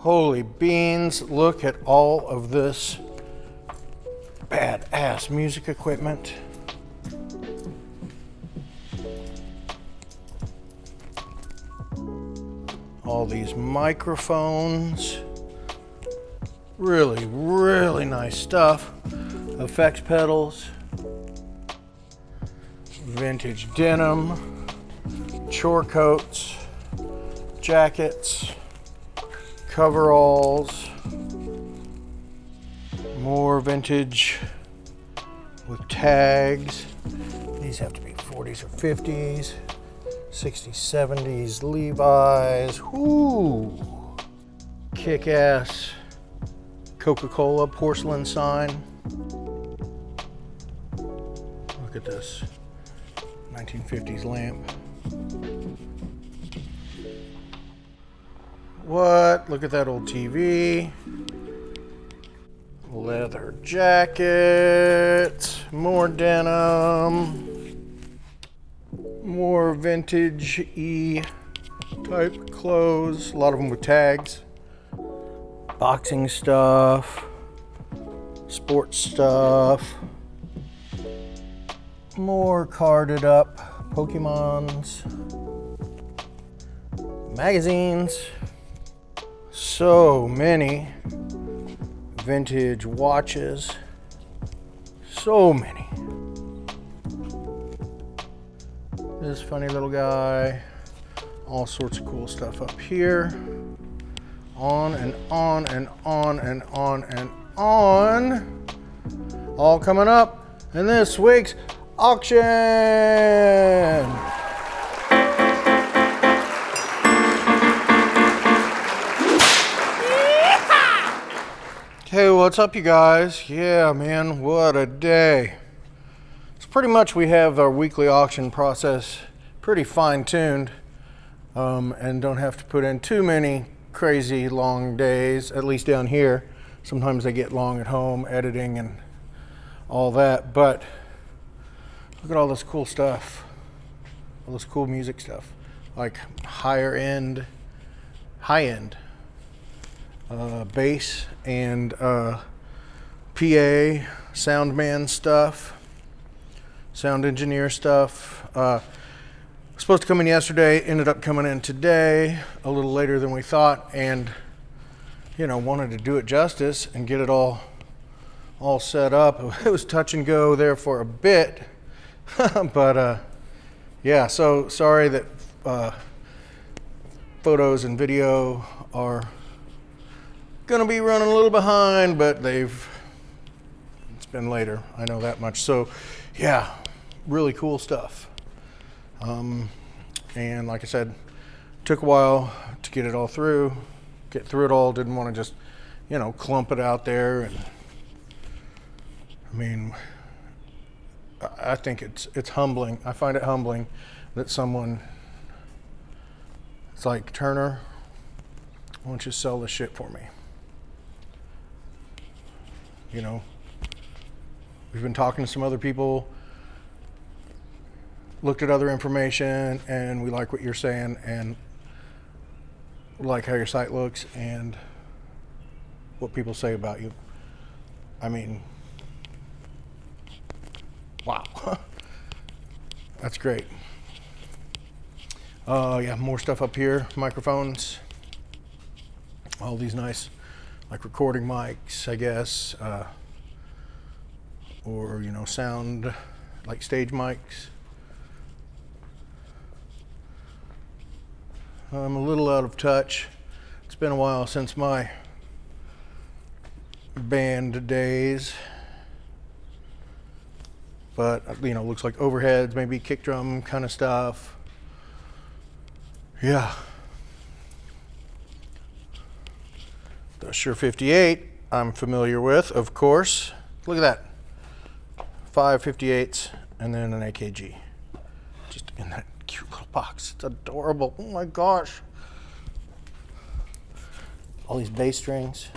Holy beans, look at all of this badass music equipment. All these microphones. Really, really nice stuff. Effects pedals. Vintage denim. Chore coats. Jackets. Coveralls. More vintage with tags. These have to be 40s or 50s. 60s, 70s, Levi's. Whoo! Kick-ass Coca-Cola porcelain sign. Look at this 1950s lamp. What? Look at that old TV. Leather jacket. More denim. More vintage-y type clothes. A lot of them with tags. Boxing stuff. Sports stuff. More carded up Pokemons. Magazines. So many vintage watches. So many. This funny little guy. All sorts of cool stuff up here. On and on and on and on and on. All coming up in this week's auction. Hey, what's up, you guys? Yeah, man, what a day. So pretty much we have our weekly auction process pretty fine-tuned and don't have to put in too many crazy long days, at least down here. Sometimes they get long at home, editing and all that, but look at all this cool stuff. All this cool music stuff, like high-end bass and PA, sound man stuff, sound engineer stuff. Supposed to come in yesterday, ended up coming in today, a little later than we thought, and you know, wanted to do it justice and get it all set up. It was touch and go there for a bit, but yeah, so sorry that photos and video are gonna be running a little behind, but it's been later, I know that much. So yeah, really cool stuff. And like I said, took a while to get it all through, get through it all. Didn't want to just, you know, clump it out there. And I mean, I think it's humbling. I find it humbling that someone, it's like, Turner, why don't you sell this shit for me? You know, we've been talking to some other people, looked at other information, and we like what you're saying and we like how your site looks and what people say about you. I mean, wow. That's great. Yeah, more stuff up here, microphones, all these nice like recording mics, I guess, or, you know, sound like stage mics. I'm a little out of touch. It's been a while since my band days, but you know, looks like overheads, maybe kick drum kind of stuff. Yeah. The Shure 58 I'm familiar with, of course. Look at that. 5 58s and then an AKG. Just in that cute little box. It's adorable. Oh my gosh. All these bass strings.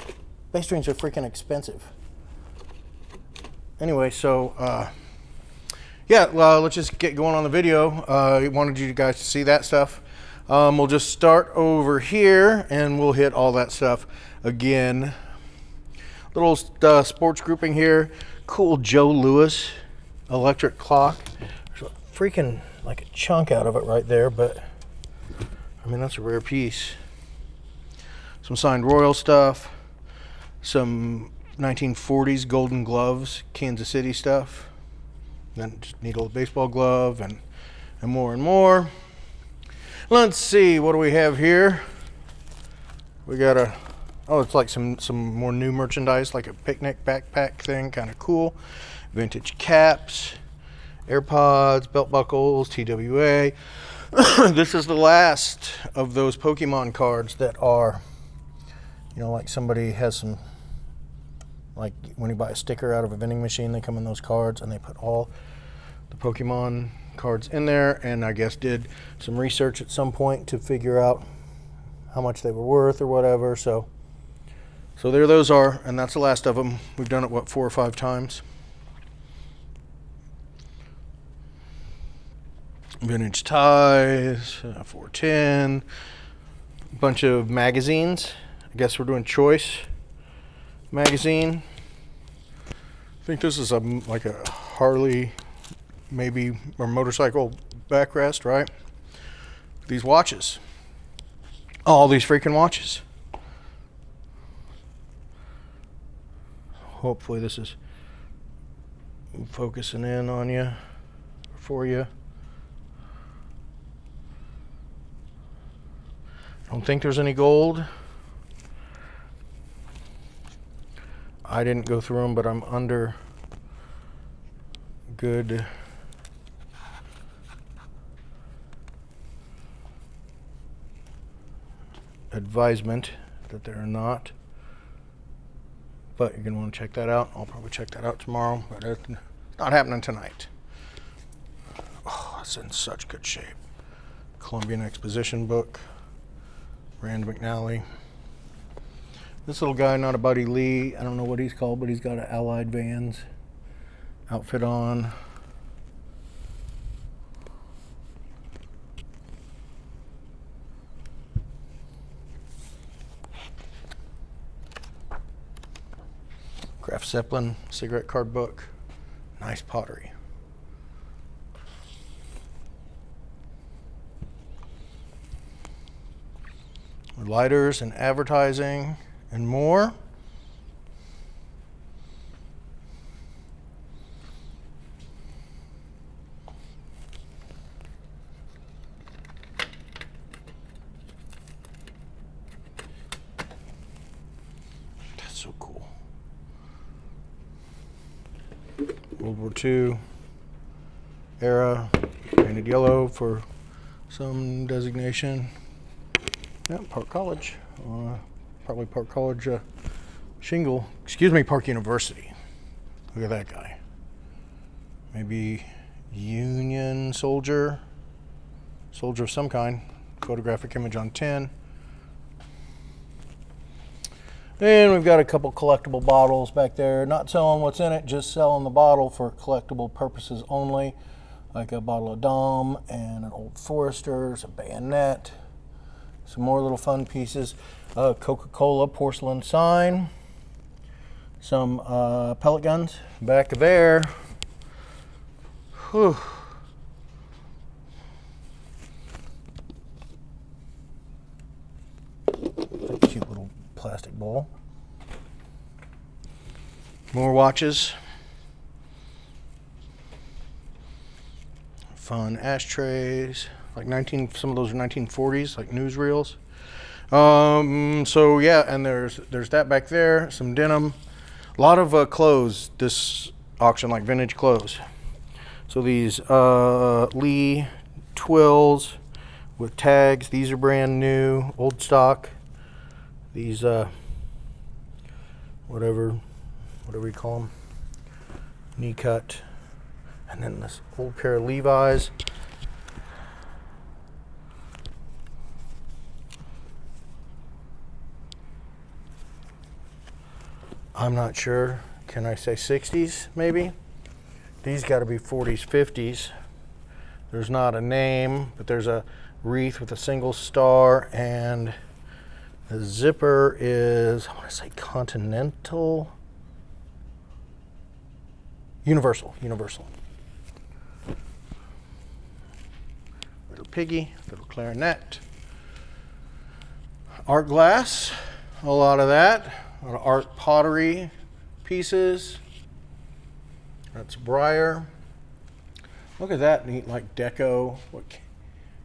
Bass strings are freaking expensive. Anyway, so yeah, let's just get going on the video. I wanted you guys to see that stuff. We'll just start over here and we'll hit all that stuff again. Little sports grouping here. Cool Joe Louis electric clock. There's a freaking like a chunk out of it right there, but I mean, that's a rare piece. Some signed Royal stuff. Some 1940s Golden Gloves, Kansas City stuff. Then just neat old baseball glove and more and more. Let's see, what do we have here? We got it's like some more new merchandise, like a picnic backpack thing, kind of cool. Vintage caps, AirPods, belt buckles, TWA. This is the last of those Pokemon cards that are, you know, like somebody has some, like when you buy a sticker out of a vending machine, they come in those cards and they put all the Pokemon cards in there, and I guess did some research at some point to figure out how much they were worth or whatever. So there those are, and that's the last of them. We've done it, what, 4 or 5 times. Vintage ties, 410, a bunch of magazines. I guess we're doing Choice magazine. I think this is like a Harley, maybe, or motorcycle backrest, right? These watches. All these freaking watches. Hopefully this is focusing in on you, for you. I don't think there's any gold. I didn't go through them, but I'm under good advisement that they're not. But you're going to want to check that out. I'll probably check that out tomorrow, but it's not happening tonight. Oh, it's in such good shape. Columbian Exposition book. Rand McNally. This little guy, not a Buddy Lee. I don't know what he's called, but he's got an Allied Vans outfit on. Graf Zeppelin cigarette card book. Nice pottery. Lighters and advertising and more. That's so cool. World War II era, painted yellow for some designation. Yeah, Park College. Probably Park College shingle. Excuse me, Park University. Look at that guy. Maybe Union soldier. Soldier of some kind. Photographic image on tin. And we've got a couple collectible bottles back there. Not selling what's in it, just selling the bottle for collectible purposes only. Like a bottle of Dom and an Old Forester's, a bayonet. Some more little fun pieces. Coca-Cola porcelain sign. Some pellet guns back there. Whew. A cute little plastic bowl. More watches. Fun ashtrays. Like some of those are 1940s, like newsreels. So yeah, and there's that back there, some denim, a lot of clothes. This auction, like vintage clothes. So these Lee Twills with tags. These are brand new, old stock. These whatever you call them, knee cut, and then this old pair of Levi's. I'm not sure. Can I say 60s maybe? These got to be 40s, 50s. There's not a name, but there's a wreath with a single star, and the zipper is, I want to say continental, universal. Little piggy, little clarinet. Art glass, a lot of that. A lot of art pottery pieces. That's briar. Look at that neat, like deco, what,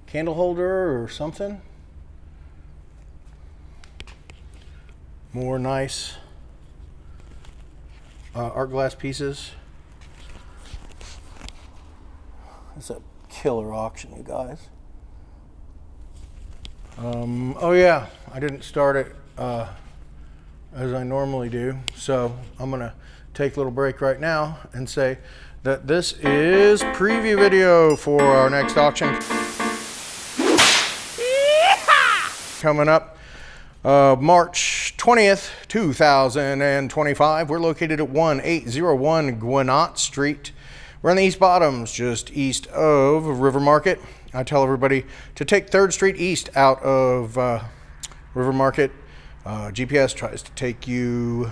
candle holder or something. More nice art glass pieces. It's a killer auction, you guys. Oh yeah, I didn't start it as I normally do, so I'm gonna take a little break right now and say that this is preview video for our next auction coming up March 20th, 2025. We're located at 1801 Gwinnett Street. We're on the East Bottoms, just east of River Market. I tell everybody to take 3rd Street East out of River Market. GPS tries to take you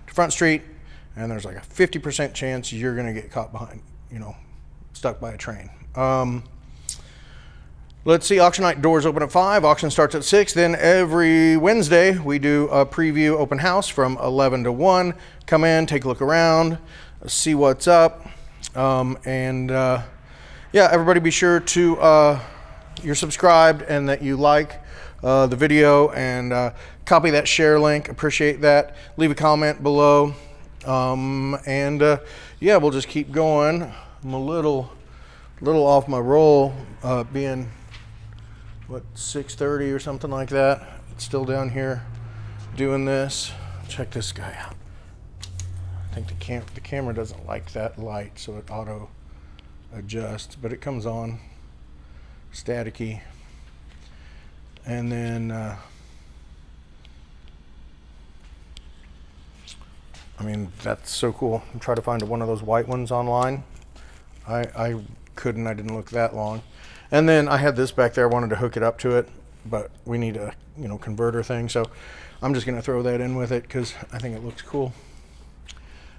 to Front Street, and there's like a 50% chance you're gonna get caught behind, stuck by a train. Let's see, auction night doors open at 5, auction starts at 6. Then every Wednesday we do a preview open house from 11 to 1. Come in, take a look around, see what's up. Yeah, everybody be sure to, you're subscribed and that you like the video, and copy that share link. Appreciate that. Leave a comment below. Yeah, we'll just keep going. I'm a little off my roll, being what, 6:30 or something like that. It's still down here doing this. Check this guy out. I think the camera doesn't like that light, so it auto adjusts, but it comes on staticky. And then I mean, that's so cool. I'm trying to find one of those white ones online. I couldn't, I didn't look that long. And then I had this back there, I wanted to hook it up to it, but we need a converter thing, so I'm just gonna throw that in with it because I think it looks cool.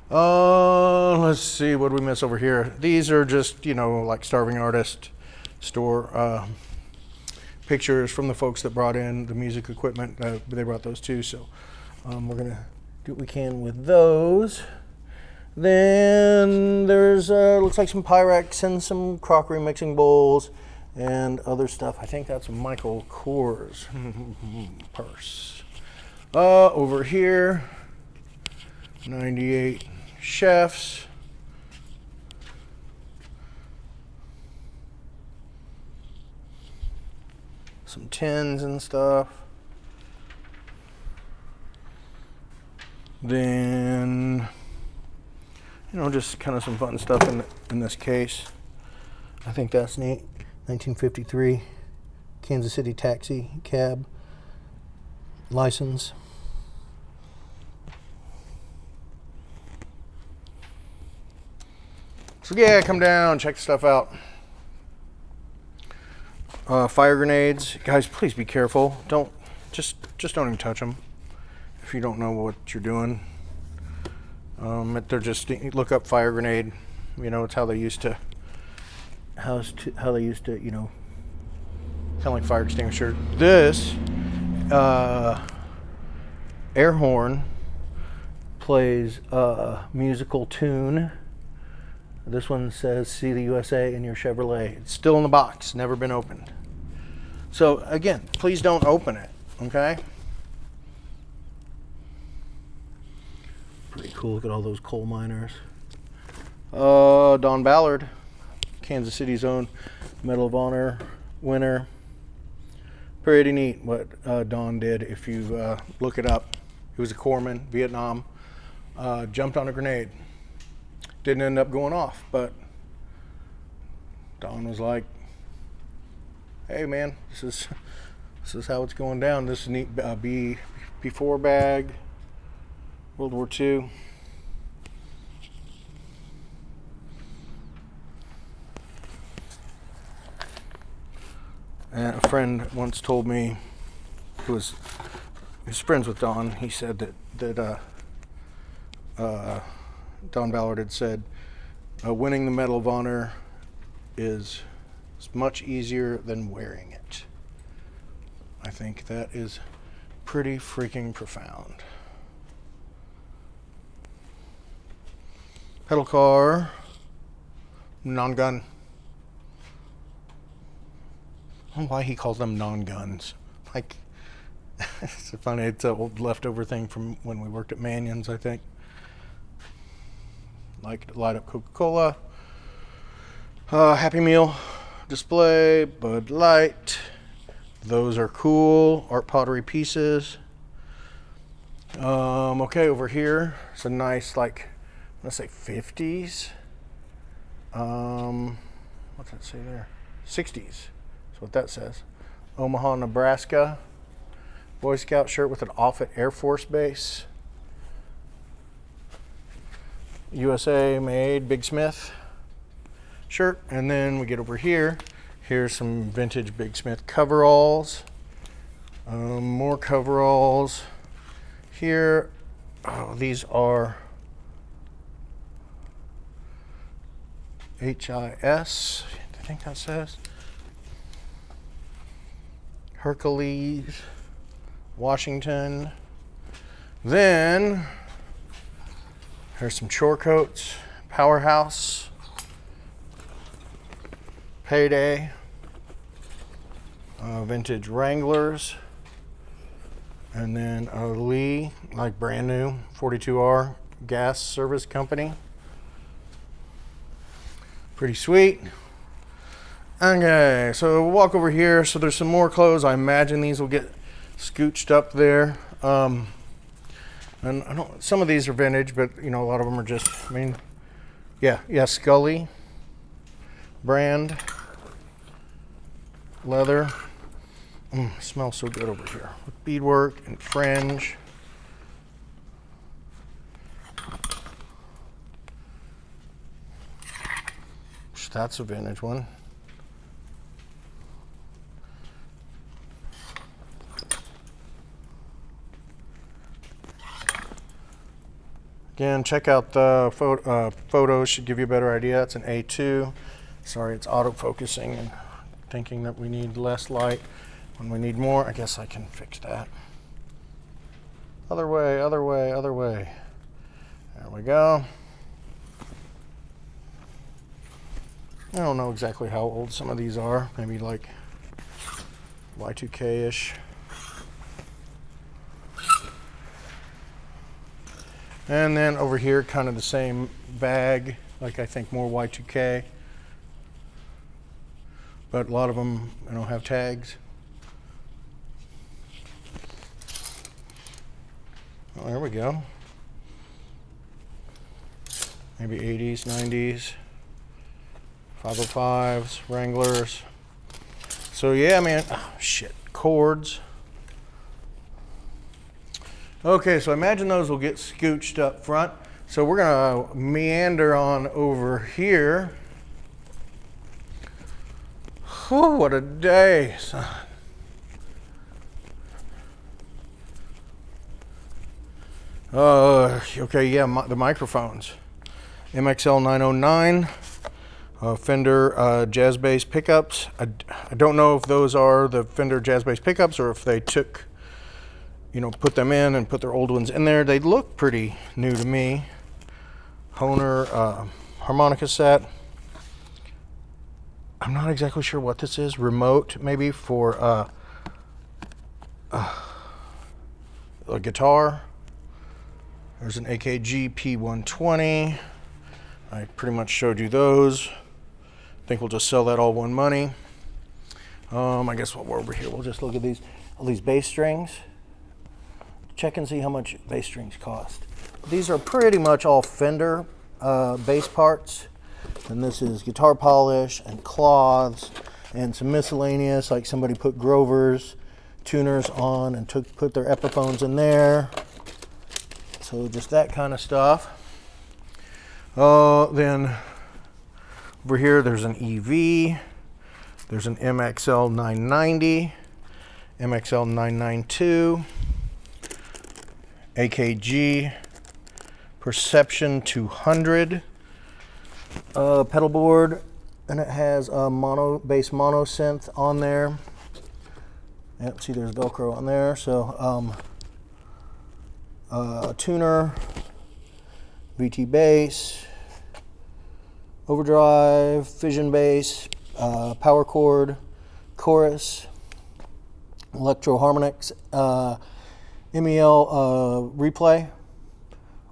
Let's see, what do we miss over here? These are just, like starving artist store pictures from the folks that brought in the music equipment. They brought those too, so we're gonna do what we can with those. Then there's looks like some Pyrex and some crockery mixing bowls and other stuff. I think that's Michael Kors purse. Over here, 98 chefs. Some tins and stuff. Then, just kind of some fun stuff in this case. I think that's neat. 1953 Kansas City taxi cab license. So yeah, come down, check the stuff out. Fire grenades, guys, please be careful. Don't just don't even touch them if you don't know what you're doing. They're just, look up fire grenade. It's how they used to, kind of like fire extinguisher. This air horn plays a musical tune. This one says, "See the USA in your Chevrolet." It's still in the box, never been opened. So again, please don't open it, okay? Pretty cool, look at all those coal miners. Don Ballard, Kansas City's own Medal of Honor winner. Pretty neat what Don did. If you look it up, he was a corpsman, Vietnam, jumped on a grenade. Didn't end up going off, but Don was like, "Hey man, this is how it's going down." This is neat. B4 bag, World War II. And a friend once told me, who's friends with Don, he said that Don Ballard had said, winning the Medal of Honor is much easier than wearing it. I think that is pretty freaking profound. Pedal car, non-gun. I don't know why he calls them non-guns. Like, it's funny, it's an old leftover thing from when we worked at Mannion's, I think. Like to light up Coca-Cola. Happy Meal display, Bud Light. Those are cool. Art pottery pieces. Okay, over here, it's a nice, like, let's say 50s. What's that say there? 60s. That's what that says. Omaha, Nebraska. Boy Scout shirt with an Offutt Air Force Base. USA made Big Smith shirt. And then we get over here. Here's some vintage Big Smith coveralls. More coveralls. Here, oh, these are HIS, I think that says. Hercules, Washington. Then, here's some chore coats. Powerhouse. Payday. Vintage Wranglers. And then a Lee, like brand new, 42R gas service company. Pretty sweet. Okay, so we'll walk over here. So there's some more clothes. I imagine these will get scooched up there. And I don't. Some of these are vintage, but you know, a lot of them are just. I mean, yeah, Scully brand leather. Smells so good over here with beadwork and fringe. That's a vintage one. Again, check out the photos, should give you a better idea. It's an A2. Sorry, it's auto-focusing and thinking that we need less light when we need more. I guess I can fix that. Other way, other way, other way. There we go. I don't know exactly how old some of these are. Maybe like Y2K-ish. And then over here, kind of the same bag, like I think more Y2K. But a lot of them, you know, have tags. Oh, there we go. Maybe 80s, 90s. 505s, Wranglers. So yeah, man, oh, shit, cords. Okay, so I imagine those will get scooched up front. So we're gonna meander on over here. Oh, what a day, son. Okay, yeah, the microphones. MXL 909. Fender jazz bass pickups. I don't know if those are the Fender jazz bass pickups or if they took, you know, put them in and put their old ones in there. They look pretty new to me. Honer harmonica set. I'm not exactly sure what this is. Remote, maybe for a guitar. There's an AKG P120. I pretty much showed you those. I think we'll just sell that all one money. I guess while we're over here, we'll just look at these, all these bass strings. Check and see how much bass strings cost. These are pretty much all Fender bass parts. And this is guitar polish and cloths and some miscellaneous, like somebody put Grover's tuners on and put their Epiphones in there. So just that kind of stuff. Then over here there's an EV. There's an MXL 990, MXL 992, AKG, Perception 200 pedal board, and it has a bass mono synth on there. Yep, see there's Velcro on there. So tuner, VT bass, overdrive, fission bass, power chord, chorus, electro harmonics, MEL replay,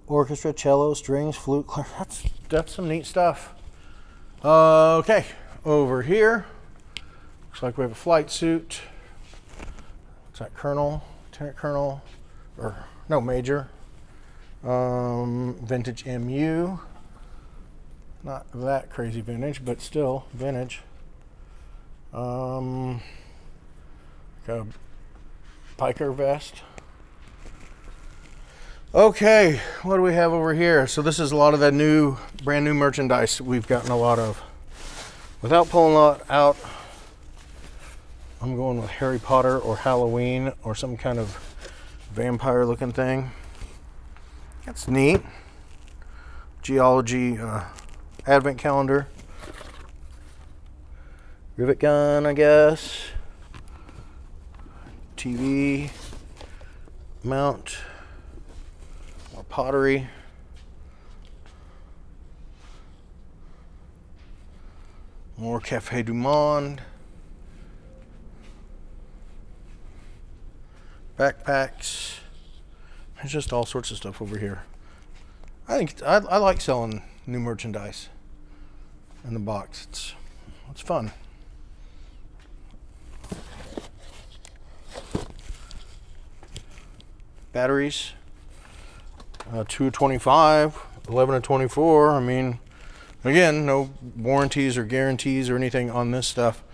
orchestra, cello, strings, flute. That's some neat stuff. Okay, over here looks like we have a flight suit. What's that, colonel, lieutenant colonel, or no, major. Vintage MU. Not that crazy vintage, but still vintage. Got a biker vest. Okay, what do we have over here? So this is a lot of that brand new merchandise we've gotten a lot of. Without pulling a lot out, I'm going with Harry Potter or Halloween or some kind of vampire looking thing. That's neat. Geology advent calendar. Rivet gun, I guess. TV mount. More pottery. More Cafe du Monde. Backpacks. There's just all sorts of stuff over here. I think I like selling new merchandise in the box. It's fun. Batteries. 2 of 25, 11 of 24. I mean, again, no warranties or guarantees or anything on this stuff.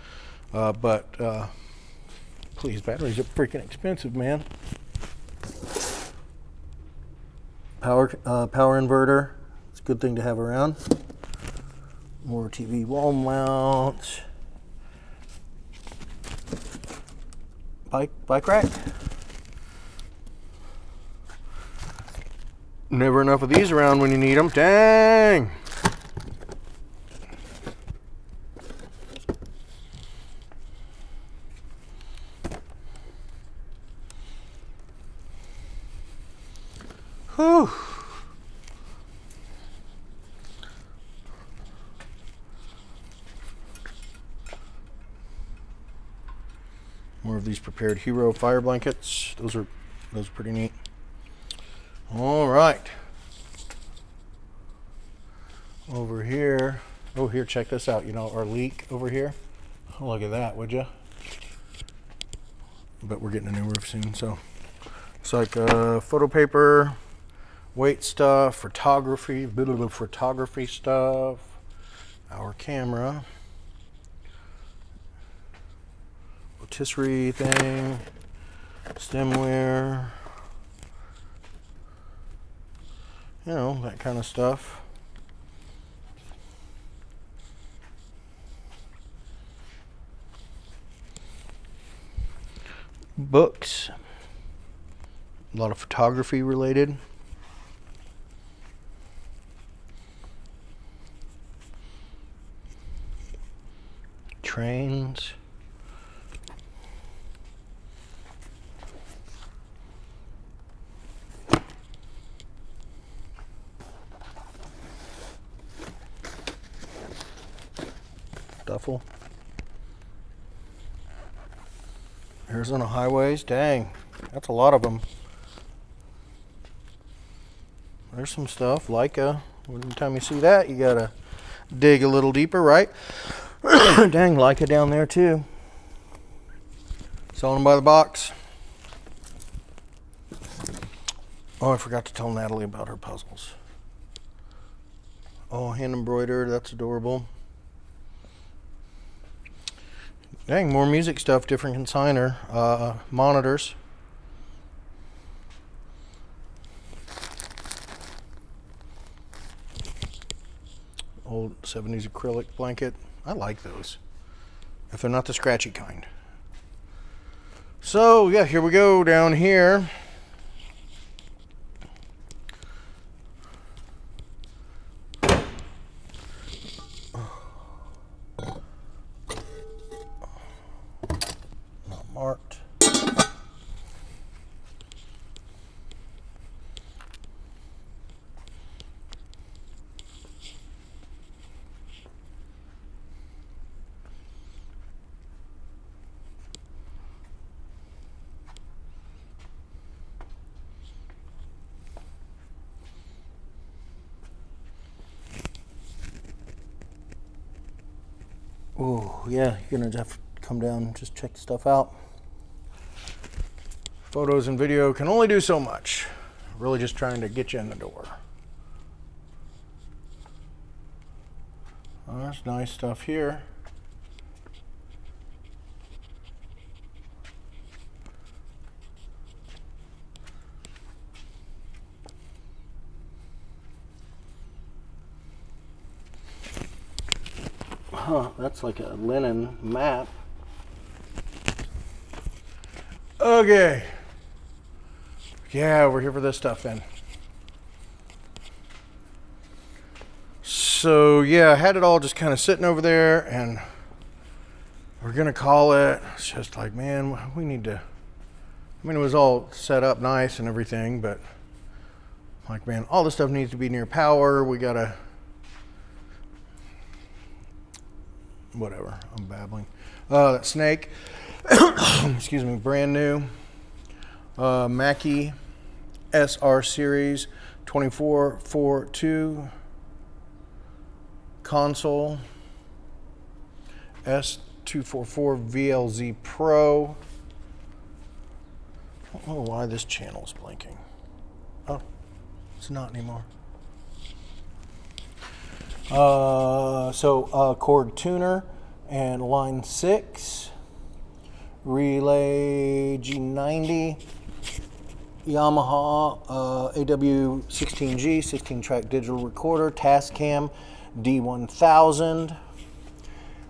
But please, batteries are freaking expensive, man. Power inverter. It's a good thing to have around. More TV wall mounts. Bike rack. Never enough of these around when you need them. Dang! Whew. More of these prepared hero fire blankets. Those are pretty neat. All right. Over here. Oh, here, check this out. You know, our leak over here. Oh, look at that, would you? But we're getting a new roof soon, so it's like photo paper, weight stuff, photography, a bit of photography stuff, our camera, rotisserie thing, stemware. You know, that kind of stuff. Books. A lot of photography related. Trains. Duffel. Arizona highways. Dang, that's a lot of them. There's some stuff. Leica. Anytime you see that, you gotta dig a little deeper, right? Dang, Leica down there too. Selling them by the box. Oh, I forgot to tell Natalie about her puzzles. Oh, hand embroidered. That's adorable. Dang, more music stuff, different consigner, monitors. Old 70s acrylic blanket. I like those. if they're not the scratchy kind. So yeah, here we go down here. Not marked. Oh, yeah, you're gonna have to come down and just check the stuff out. Photos and video can only do so much. Really just trying to get you in the door. Oh, there's nice stuff here. Huh, that's like a linen map. Okay. Yeah, we're here for this stuff then. So yeah, I had it all just kind of sitting over there, and we're gonna call it. It's just like, man, we need to, I mean, it was all set up nice and everything, but like, man, all this stuff needs to be near power. We gotta, whatever, I'm babbling. That snake, excuse me, brand new. Mackie SR Series 2442 console S244 VLZ Pro. I don't know why this channel is blinking. Oh, it's not anymore. Cord tuner and line 6, relay G90, Yamaha AW16G 16 track digital recorder, Tascam D1000,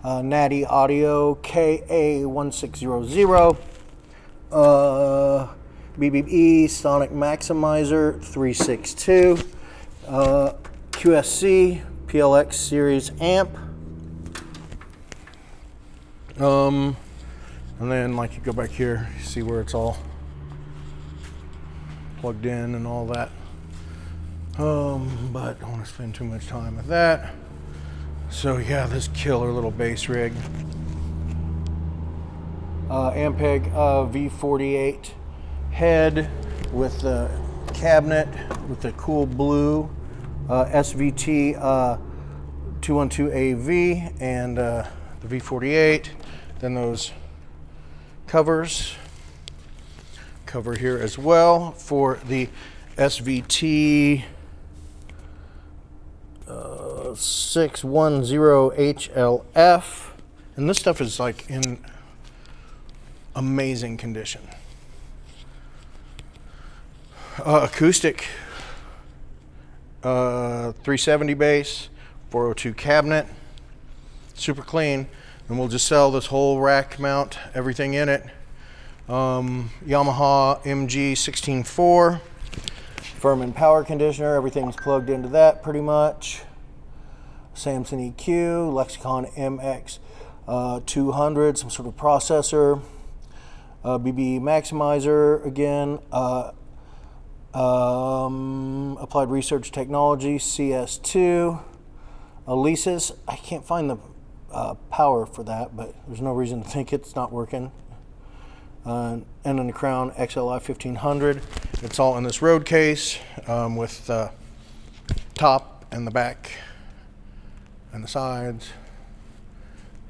Natty Audio KA1600, BBE Sonic Maximizer 362, QSC PLX series amp. And then like you go back here, you see where it's all plugged in and all that. But I don't want to spend too much time with that. So yeah, this killer little bass rig. Ampeg V48 head with the cabinet with the cool blue SVT 212AV and the V48. Then those covers cover here as well for the SVT 610HLF, and this stuff is like in amazing condition. Acoustic 370 bass, 402 cabinet, super clean. And we'll just sell this whole rack mount, everything in it. Yamaha MG 16.4, Furman power conditioner, everything's plugged into that pretty much. Samson EQ, Lexicon MX 200, some sort of processor. BB maximizer again. Applied Research Technology CS2. Alesis, I can't find the power for that, but there's no reason to think it's not working. And then the Crown XLI 1500. It's all in this road case with the top and the back and the sides.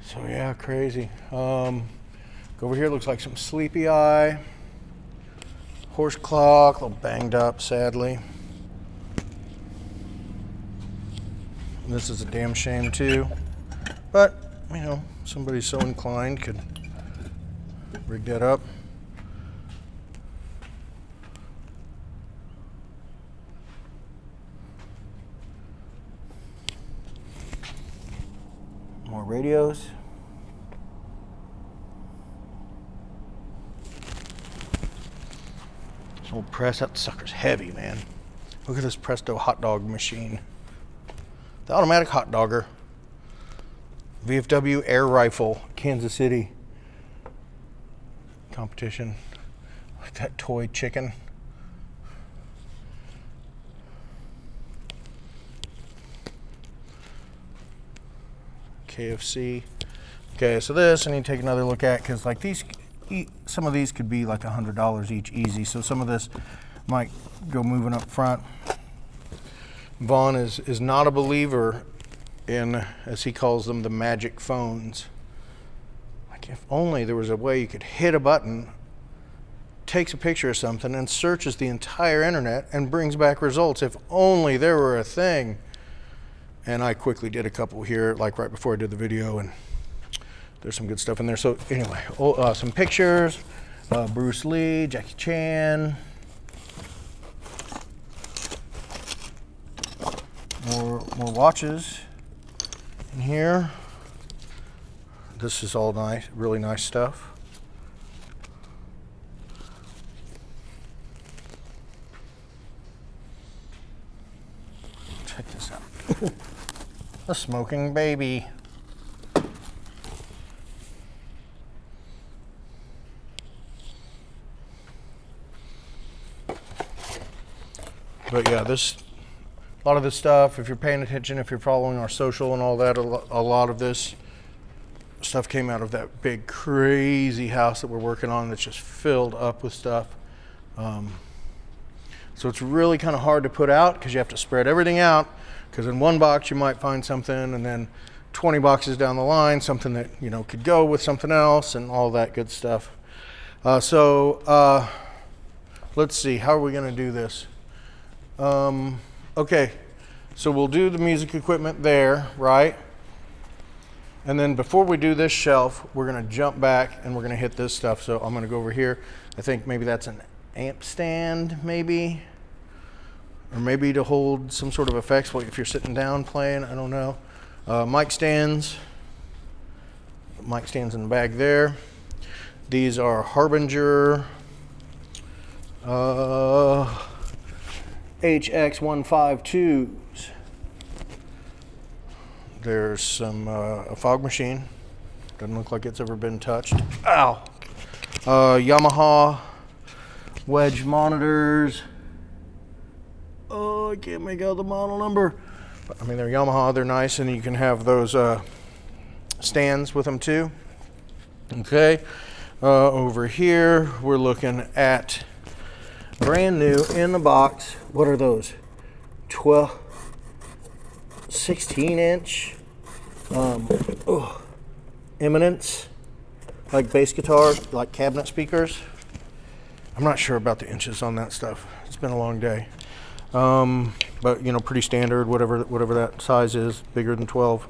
So yeah, crazy. Go over here, looks like some Sleepy Eye. Horse clock, a little banged up, sadly. And this is a damn shame too. But, you know, somebody so inclined could rig that up. More radios. Old press, that sucker's heavy, man. Look at this Presto hot dog machine. The automatic hot dogger. VFW air rifle, Kansas City competition. Like that toy chicken. KFC. Okay, so this I need to take another look at, because like these, some of these could be like $100 each easy. So some of this might go moving up front. Vaughn is not a believer in, as he calls them, the magic phones. Like if only there was a way you could hit a button, takes a picture of something and searches the entire internet and brings back results. If only there were a thing. And I quickly did a couple here, like right before I did the video, and there's some good stuff in there. So anyway, some pictures, Bruce Lee, Jackie Chan, more watches in here. This is all nice, really nice stuff. Check this out. A smoking baby. But yeah, a lot of this stuff, if you're paying attention, if you're following our social and all that, a lot of this stuff came out of that big crazy house that we're working on that's just filled up with stuff. So it's really kind of hard to put out because you have to spread everything out, because in one box you might find something, and then 20 boxes down the line, something that, you know, could go with something else and all that good stuff. Let's see, how are we going to do this? Okay, so we'll do the music equipment there, right? And then before we do this shelf, we're going to jump back and we're going to hit this stuff. So I'm going to go over here. I think maybe that's an amp stand, maybe, or maybe to hold some sort of effects if you're sitting down playing, I don't know. Mic stands in the bag there. These are Harbinger HX152s. There's some a fog machine. Doesn't look like it's ever been touched. Ow! Yamaha wedge monitors. Oh, I can't make out the model number. But, I mean, they're Yamaha. They're nice, and you can have those stands with them too. Okay. Over here, we're looking at brand new in the box. What are those? 16-inch Eminence, like bass guitar, like cabinet speakers. I'm not sure about the inches on that stuff. It's been a long day. But you know, pretty standard, whatever that size is, bigger than 12.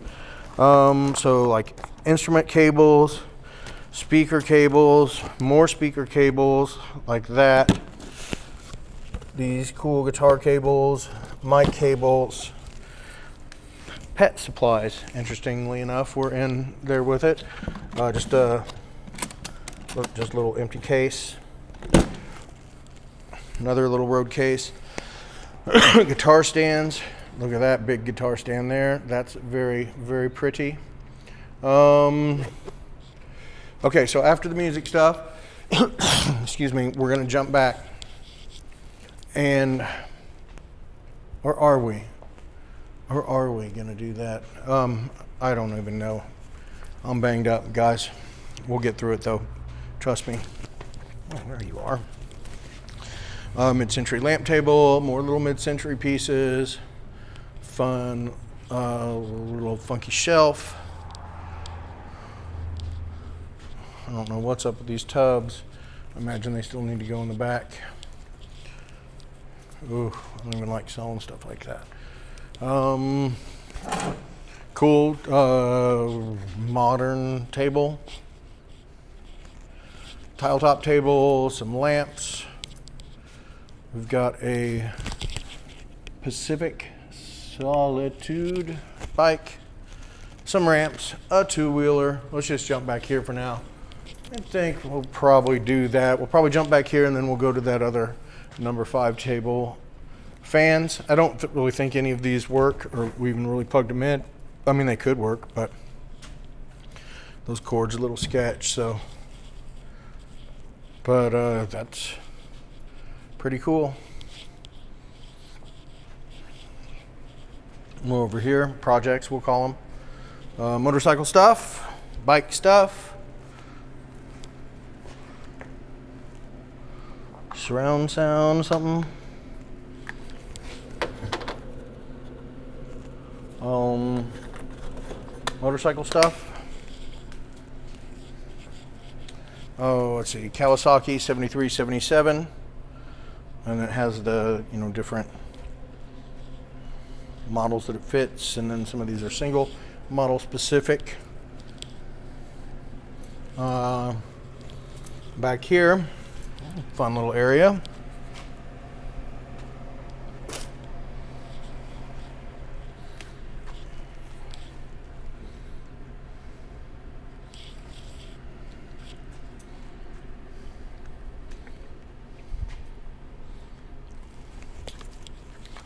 So like instrument cables, speaker cables, more speaker cables like that. These cool guitar cables, mic cables, pet supplies, interestingly enough, were in there with it. Just a little empty case. Another little road case. Guitar stands. Look at that big guitar stand there. That's very, very pretty. Okay, so after the music stuff, excuse me, we're going to jump back. And, or are we? Or are we going to do that? I don't even know. I'm banged up, guys. We'll get through it, though. Trust me. Oh, there you are. Mid-century lamp table, more little mid-century pieces. Fun, little funky shelf. I don't know what's up with these tubs. I imagine they still need to go in the back. Ooh, I don't even like selling stuff like that. Cool modern table, tile top table, some lamps. We've got a Pacific Solitude bike, some ramps, a two-wheeler. Let's just jump back here for now. I think we'll probably do that. We'll probably jump back here and then we'll go to that other number 5 table. Fans, I don't really think any of these work, or we even really plugged them in. I mean, they could work, but those cords are a little sketch, so. But that's pretty cool. More over here, projects we'll call them. Motorcycle stuff, bike stuff, surround sound, something. Motorcycle stuff. Oh, let's see, Kawasaki 7377, and it has the, you know, different models that it fits, and then some of these are single model specific. Back here, fun little area.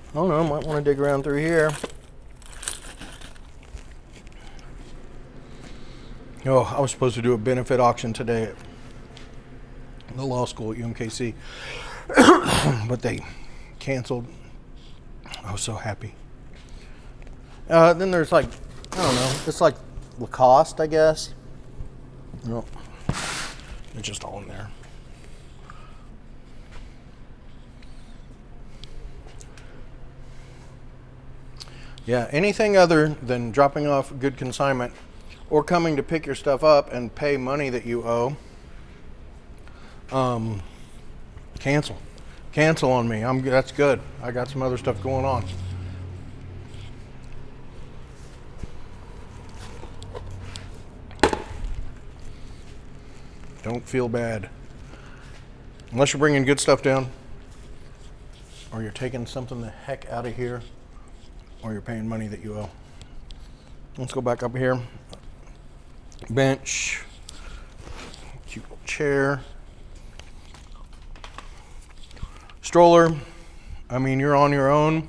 I don't know, might want to dig around through here. Oh, I was supposed to do a benefit auction today at the law school at UMKC, but they canceled. I was so happy. Then there's like, I don't know, it's like Lacoste, I guess. No, it's just all in there. Yeah, anything other than dropping off good consignment or coming to pick your stuff up and pay money that you owe, cancel. Cancel on me. That's good. I got some other stuff going on. Don't feel bad. Unless you're bringing good stuff down, or you're taking something the heck out of here, or you're paying money that you owe. Let's go back up here. Bench, cute little chair, stroller. I mean, you're on your own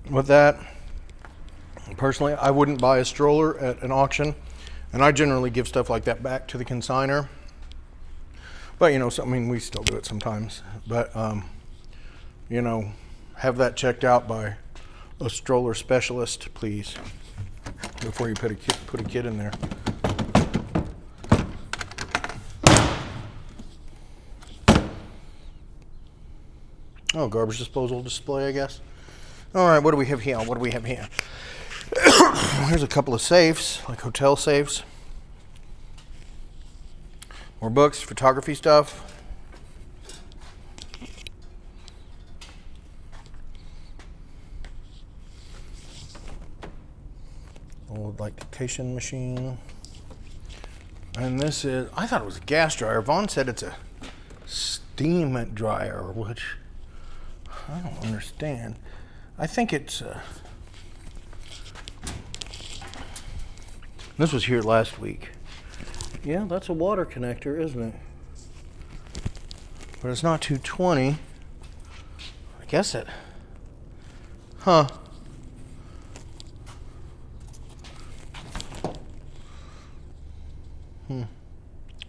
with that. Personally, I wouldn't buy a stroller at an auction, and I generally give stuff like that back to the consignor. But you know, I mean, we still do it sometimes. But you know, have that checked out by a stroller specialist, please, before you put a kid in there. Oh, garbage disposal display, I guess. All right, what do we have here? What do we have here? Here's a couple of safes, like hotel safes. More books, photography stuff. Old like dictation machine. And this is, I thought it was a gas dryer. Vaughn said it's a steam dryer, which I don't understand. I think it's this was here last week. Yeah, that's a water connector, isn't it? But it's not 220. I guess it. Huh.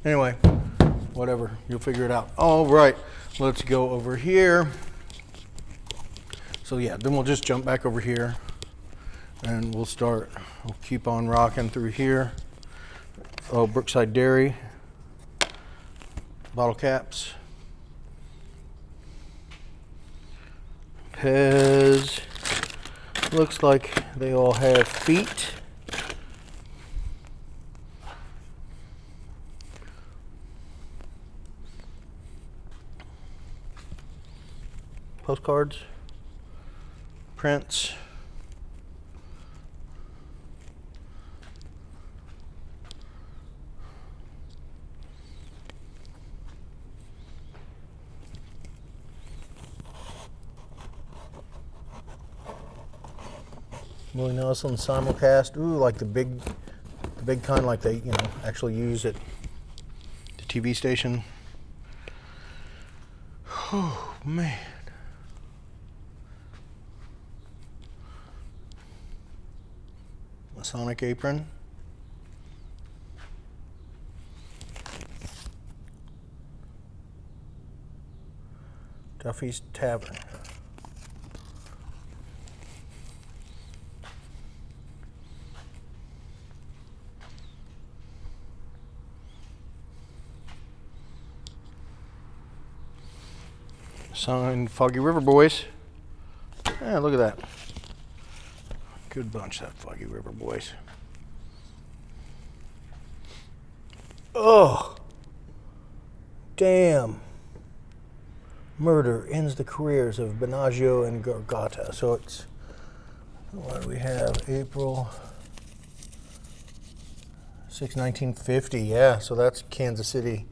Anyway, whatever. You'll figure it out. All right. Let's go over here. So yeah, then we'll just jump back over here and we'll keep on rocking through here. Oh, Brookside Dairy. Bottle caps. Pez. Looks like they all have feet. Postcards. Prints. Willie Nelson simulcast. Ooh, like the big kind, like they actually use at the TV station. Man. Masonic apron. Duffy's Tavern. Signed Foggy River Boys. Yeah, look at that. Good bunch, that Foggy River Boys. Oh, damn. Murder ends the careers of Benaggio and Gargata. So it's, what do we have? April 6, 1950. Yeah, so that's Kansas City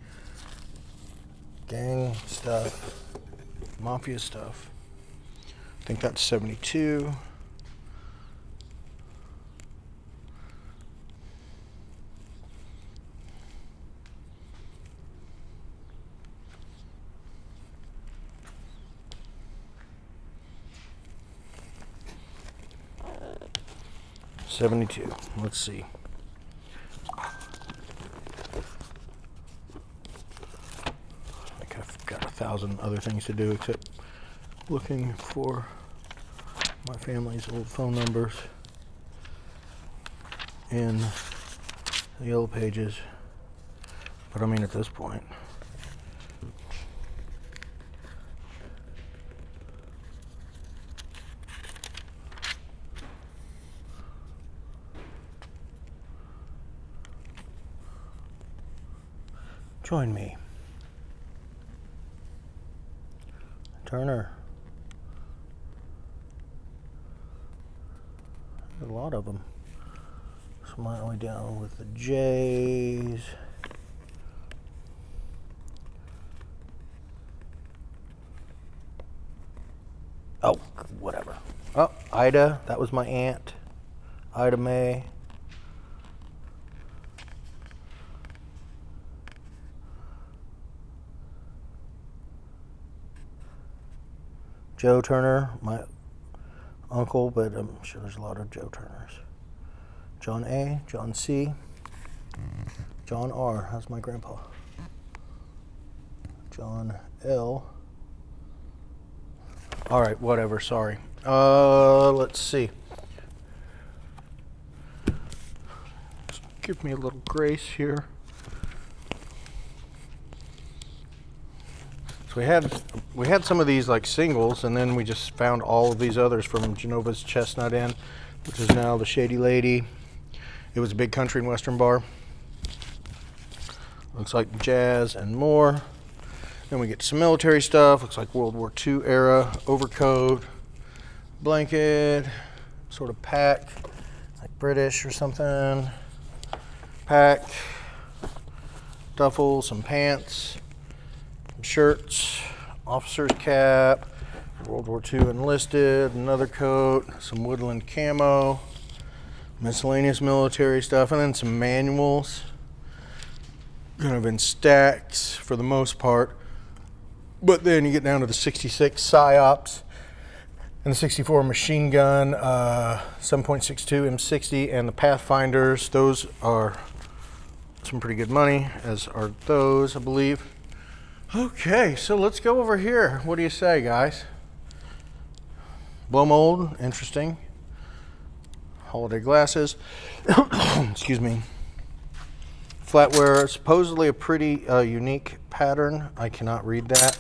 gang stuff, mafia stuff. I think that's 72. Let's see. I think I've got 1,000 other things to do except looking for my family's old phone numbers in the yellow pages. But I mean, at this point, join me. Turner. A lot of them. So my way down with the J's. Oh, whatever. Oh, Ida. That was my aunt. Ida May. Joe Turner, my uncle, but I'm sure there's a lot of Joe Turners. John A, John C, John R, that's my grandpa. John L. All right, whatever, sorry. Let's see. Just give me a little grace here. So we had some of these like singles, and then we just found all of these others from Genova's Chestnut Inn, which is now the Shady Lady. It was a big country and western bar. Looks like jazz and more. Then we get some military stuff. Looks like World War II era overcoat, blanket, sort of pack, like British or something. Pack, duffel, some pants. Shirts, officer's cap, World War II enlisted, another coat, some woodland camo, miscellaneous military stuff, and then some manuals. Kind of in stacks for the most part. But then you get down to the 66 PSYOPs and the 64 machine gun, 7.62 M60, and the Pathfinders. Those are some pretty good money, as are those, I believe. Okay, so let's go over here. What do you say, guys? Blow mold, interesting. Holiday glasses. Excuse me. Flatware, supposedly a pretty unique pattern. I cannot read that.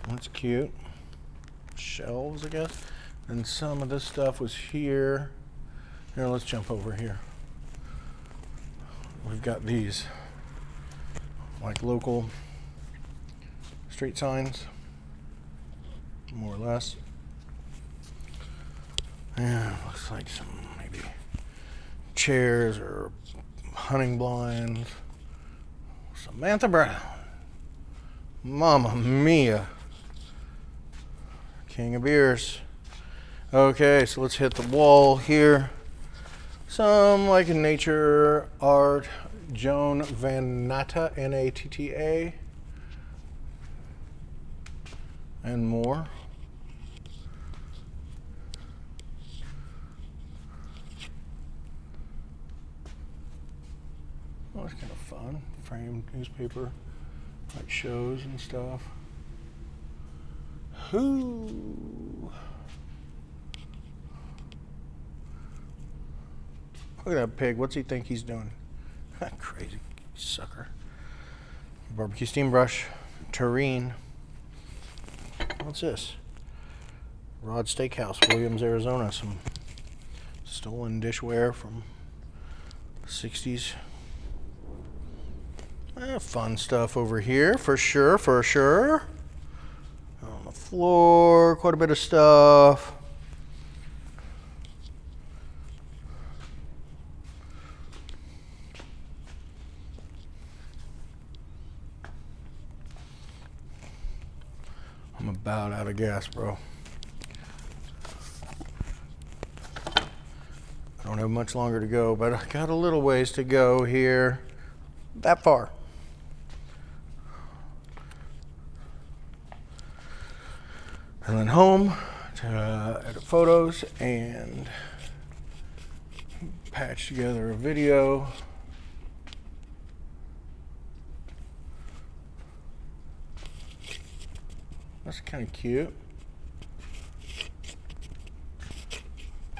That's cute. Shelves, I guess. And some of this stuff was here. Here, let's jump over here. We've got these, like local street signs, more or less. Yeah, looks like some maybe chairs or hunting blinds. Samantha Brown. Mamma mia. King of beers. Okay, so let's hit the wall here. Some like nature art, Joan Van Natta, Natta, and more. Oh, it's kind of fun. Framed newspaper, like shows and stuff. Whoo! Look at that pig. What's he think he's doing? Crazy sucker. Barbecue steam brush, tureen. What's this? Rod Steakhouse, Williams, Arizona. Some stolen dishware from the 60s. Fun stuff over here, for sure, for sure. On the floor, quite a bit of stuff. I'm about out of gas, bro. I don't have much longer to go, but I got a little ways to go here. That far. And then home to edit photos and patch together a video. That's kind of cute.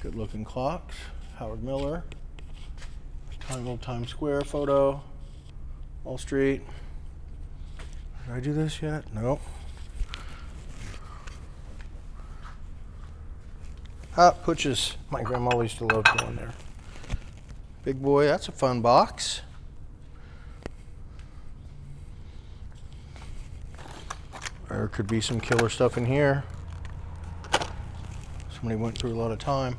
Good looking clocks. Howard Miller. Old Times Square photo. Wall Street. Did I do this yet? Nope. Pooches. My grandma used to love going there. Big boy, that's a fun box. There could be some killer stuff in here. Somebody went through a lot of time.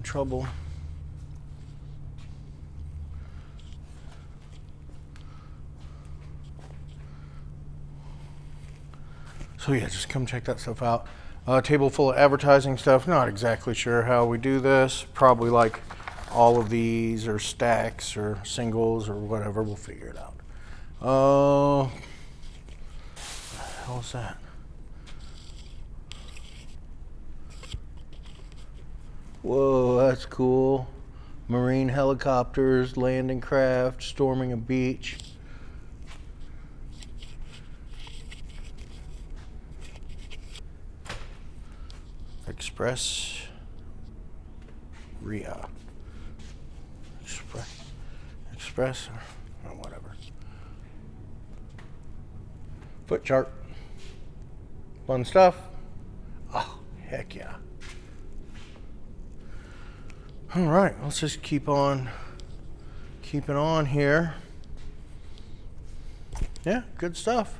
Trouble. So yeah, just come check that stuff out. Table full of advertising stuff. Not exactly sure how we do this. Probably like all of these or stacks or singles or whatever. We'll figure it out. What the hell is that? Whoa, that's cool. Marine helicopters, landing craft, storming a beach. Express Ria. Express or whatever. Foot chart. Fun stuff. Oh, heck yeah. All right, let's just keep on keeping on here. Yeah, good stuff.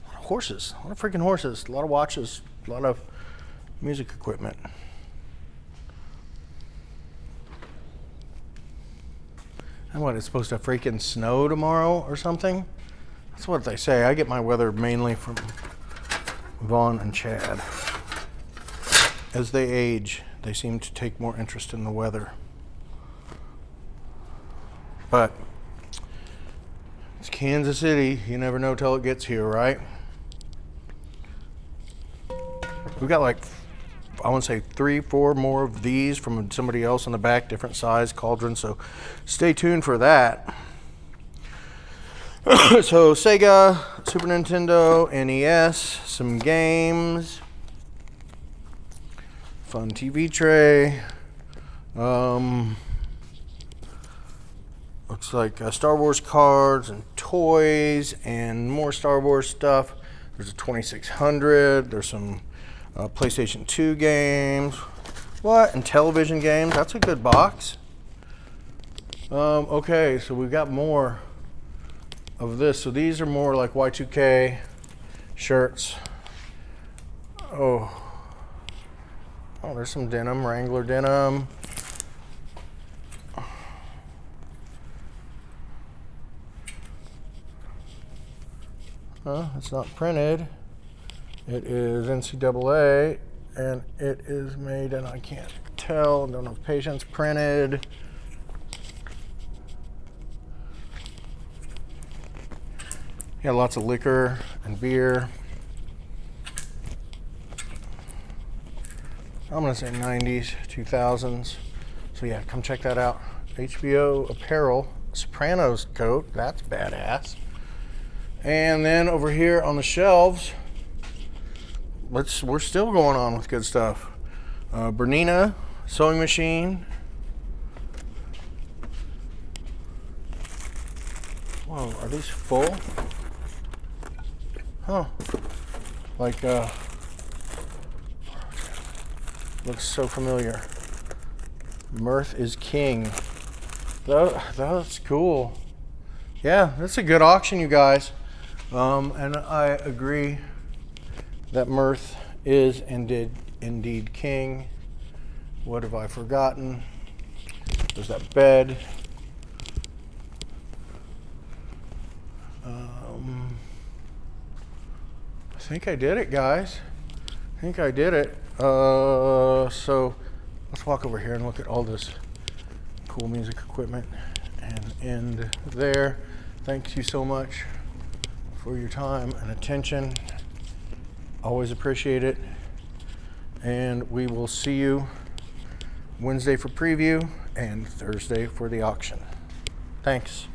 A lot of horses, a lot of freaking horses, a lot of watches, a lot of music equipment. And what, it's supposed to freaking snow tomorrow or something? That's what they say. I get my weather mainly from Vaughn and Chad. As they age, they seem to take more interest in the weather. But it's Kansas City. You never know till it gets here, right? We got like, I want to say 3-4 more of these from somebody else in the back, different size cauldron, so stay tuned for that. So Sega, Super Nintendo, NES, some games, fun TV tray, looks like Star Wars cards and toys and more Star Wars stuff. There's a 2600, there's some PlayStation 2 games. What? And television games. That's a good box. Okay, so we've got more of this. So these are more like Y2K shirts. Oh, there's some denim, Wrangler denim. It's not printed. It is NCAA, and it is made, and I can't tell, don't have patience. Printed. Yeah, lots of liquor and beer. I'm gonna say 90s, 2000s. So yeah, come check that out. HBO apparel, Sopranos coat, that's badass. And then over here on the shelves, we're still going on with good stuff. Bernina sewing machine. Whoa, are these full? Huh. Like, looks so familiar. Mirth is king. That's cool. Yeah, that's a good auction, you guys. And I agree that mirth is indeed king. What have I forgotten? There's that bed. I think I did it, guys. I think I did it. So let's walk over here and look at all this cool music equipment and end there. Thank you so much for your time and attention. Always appreciate it. And we will see you Wednesday for preview and Thursday for the auction. Thanks.